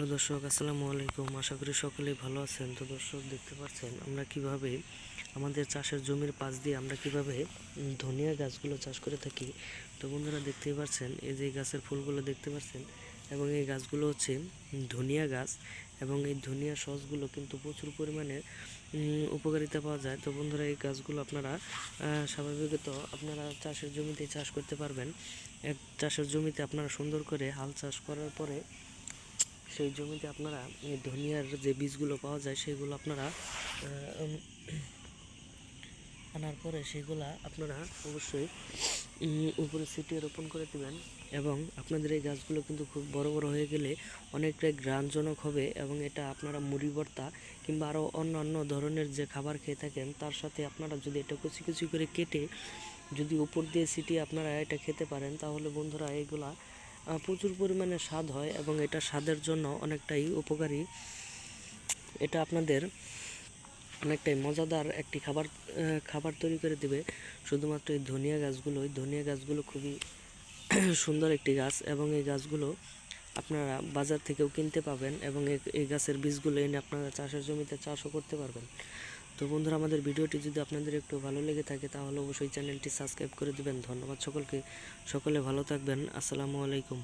Hello দর্শক, আসসালামু আলাইকুম। আশা করি সকলেই ভালো আছেন। তো দর্শক, দেখতে পাচ্ছেন আমরা কিভাবে আমাদের চাষের জমির পাশ দিয়ে আমরা কিভাবে ধনিয়া গাছগুলো চাষ করে থাকি। তো বন্ধুরা, দেখতেই পাচ্ছেন এই যে গাছের ফুলগুলো দেখতে পাচ্ছেন, এবং এই গাছগুলো হচ্ছে ধনিয়া গাছ, এবং এই ধনিয়া সসগুলো কিন্তু প্রচুর পরিমাণে উপকারিতা পাওয়া যায়। তো বন্ধুরা, এই গাছগুলো আপনারা স্বাভাবিকত আপনারা চাষের জমিতে চাষ করতে পারবেন। এক চাষের জমিতে আপনারা সুন্দর করে হাল চাষ করার পরে সেই জমিতে আপনারা ধনিয়ার যে বীজগুলো পাওয়া যায় সেগুলো আপনারা আনার পরে সেগুলা আপনারা অবশ্যই উপরে ছিটিয়ে রোপণ করে দেবেন, এবং আপনাদের এই গাছগুলো কিন্তু খুব বড় বড় হয়ে গেলে অনেকটাই ঘ্রাণজনক হবে, এবং এটা আপনারা মুড়ি ভর্তা কিংবা আরও অন্যান্য ধরনের যে খাবার খেয়ে থাকেন তার সাথে আপনারা যদি এটা কুচি কুচি করে কেটে যদি উপর দিয়ে ছিটিয়ে আপনারা এটা খেতে পারেন, তাহলে বন্ধুরা এইগুলা প্রচুর পরিমাণে স্বাদ হয়, এবং এটা স্বাদের জন্য অনেকটাই উপকারী। এটা আপনাদের অনেকটাই মজাদার একটি খাবার তৈরি করে দেবে। শুধুমাত্র এই ধনিয়া গাছগুলো খুবই সুন্দর একটি গাছ, এবং এই গাছগুলো আপনারা বাজার থেকেও কিনতে পাবেন, এবং এই গাছের বীজগুলো এনে আপনারা চাষের জমিতে চাষও করতে পারবেন। তো বন্ধুরা, আমাদের ভিডিওটি যদি আপনাদের একটু ভালো লেগে থাকে তাহলে অবশ্যই চ্যানেলটি সাবস্ক্রাইব করে দিবেন। ধন্যবাদ সকলকে। সকলে ভালো থাকবেন। আসসালামু আলাইকুম।